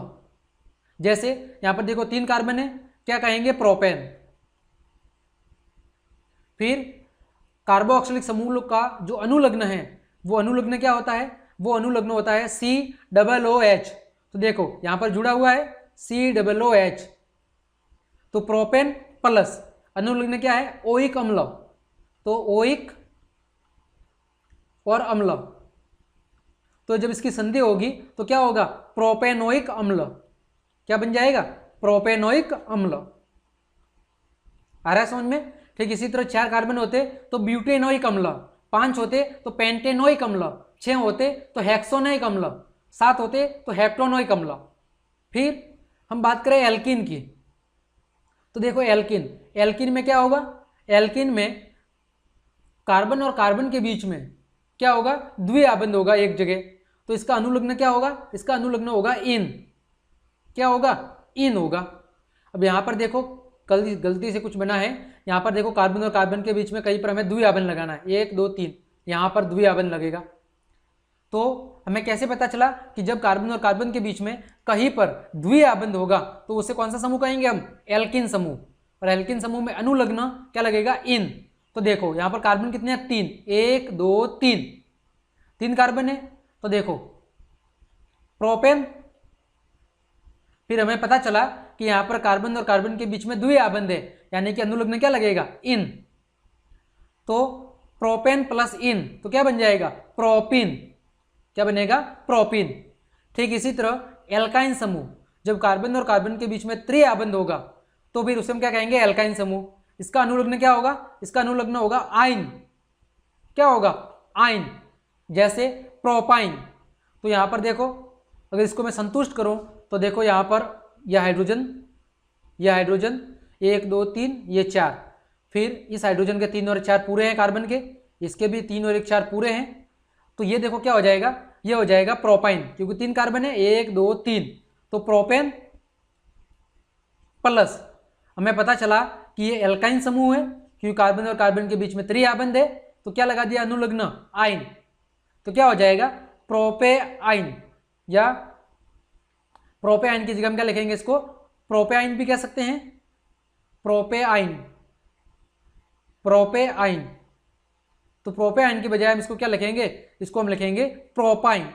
जैसे यहां पर देखो 3 कार्बन है, क्या कहेंगे? प्रोपेन। फिर कार्बोक्सिलिक समूह का जो अनुलग्न है वो अनुलग्न क्या होता है? वो अनुलग्न होता है COOH। तो देखो यहां पर जुड़ा हुआ है COOH, तो प्रोपेन प्लस अनुलग्न क्या है? ओइक अम्ल, तो ओइक और अम्ल। तो जब इसकी संधि होगी तो क्या होगा? प्रोपेनोइक अम्ल। क्या बन जाएगा? प्रोपेनोइक अम्ल। आ रहा है समझ में? ठीक इसी तरह 4 कार्बन होते तो ब्यूटेनोइक अम्ल, 5 होते तो पेंटेनोइक अम्ल, 6 होते तो हेक्सोनोइक अम्ल, 7 होते तो हेप्टोनोइक अम्ल। फिर हम बात करें एल्किन की, तो देखो एल्किन, एल्किन में क्या होगा? एल्किन में कार्बन और कार्बन के बीच में क्या होगा? द्विआबंध होगा एक जगह, तो इसका अनुलग्न क्या होगा? इसका अनुलग्न होगा इन। क्या होगा? इन होगा। अब यहां पर देखो गलती से कुछ बना है, यहां पर देखो कार्बन और कार्बन के बीच में कहीं पर हमें द्विआबंध लगाना है, 1 2 3, यहां पर द्विआबंध लगेगा। तो हमें कैसे पता चला कि जब कार्बन और कार्बन के बीच में कहीं पर द्विआबंध होगा तो उसे कौन सा समूह कहेंगे हम? एल्किन समूह। और एल्किन समूह में अनुलग्न क्या लगेगा? इन। तो देखो यहां पर कार्बन कितने हैं? 3, 1 2 3, 3 कार्बन है तो देखो प्रोपेन। फिर हमें पता चला कि यहां पर कार्बन और कार्बन के बीच में द्विआबंध है, यानी कि अनुलग्न क्या लगेगा? इन। तो प्रोपेन प्लस इन तो क्या बन जाएगा? प्रोपिन। क्या बनेगा? प्रोपिन। ठीक इसी तरह एल्काइन समूह, जब कार्बन और कार्बन के बीच में त्रिआबंध होगा तो फिर उसे हम क्या कहेंगे? एल्काइन समूह। इसका अनुलग्न क्या होगा? इसका अनुलग्न होगा आइन। क्या होगा? आइन। जैसे प्रोपाइन। तो यहां पर देखो अगर इसको मैं संतुष्ट करूं तो देखो यहां पर यह हाइड्रोजन, 1 2 3, ये 4, फिर इस हाइड्रोजन के 3 और 4 पूरे हैं कार्बन के, इसके भी 3 और 1 4 पूरे हैं, तो ये देखो क्या हो जाएगा? ये हो जाएगा प्रोपाइन, क्योंकि 3 कार्बन है, 1 2 3, तो प्रोपेन प्लस हमें पता चला कि ये एल्काइन समूह है क्योंकि कार्बन और कार्बन के बीच में त्रिआबंध है, तो क्या लगा दिया? अनुलग्न आइन। तो क्या हो जाएगा? प्रोपेआइन, या प्रोपेआइन की जगह हम क्या लिखेंगे? इसको प्रोपेआइन भी कह सकते हैं, प्रोपेआइन। प्रोपेआइन, तो प्रोपेआइन की बजाय हम इसको क्या लिखेंगे? इसको हम लिखेंगे प्रोपाइन।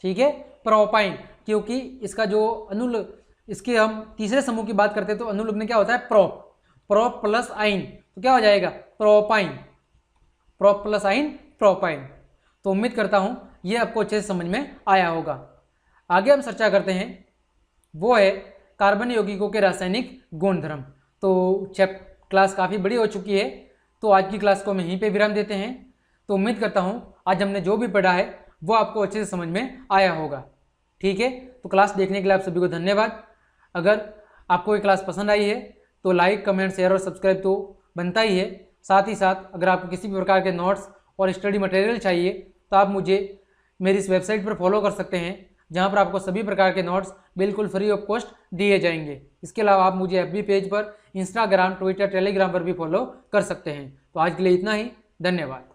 ठीक है, प्रोपाइन, क्योंकि इसका जो इसके हम तीसरे समूह की बात करते हैं तो अनुलग्न क्या होता है? प्रोप प्लस आइन, तो क्या हो जाएगा? प्रोपाइन। प्रोप प्लस आइन प्रोपाइन। तो उम्मीद करता हूं ये आपको अच्छे से समझ में आया होगा। आगे हम चर्चा करते हैं, वो है कार्बन यौगिकों के रासायनिक गुणधर्म। तो क्लास काफ़ी बड़ी हो चुकी है, तो आज की क्लास को हम यहीं पे विराम देते हैं। तो उम्मीद करता हूं आज हमने जो भी पढ़ा है वो आपको अच्छे से समझ में आया होगा। ठीक है, तो क्लास देखने के लिए आप सभी को धन्यवाद। अगर आपको ये क्लास पसंद आई है तो लाइक कमेंट शेयर और सब्सक्राइब तो बनता ही है। साथ ही साथ अगर आपको किसी भी प्रकार के नोट्स और स्टडी मटेरियल चाहिए तो आप मुझे मेरी इस वेबसाइट पर फॉलो कर सकते हैं, जहां पर आपको सभी प्रकार के नोट्स बिल्कुल फ्री ऑफ कॉस्ट दिए जाएंगे। इसके अलावा आप मुझे FB पेज पर, इंस्टाग्राम, ट्विटर, टेलीग्राम पर भी फॉलो कर सकते हैं। तो आज के लिए इतना ही, धन्यवाद।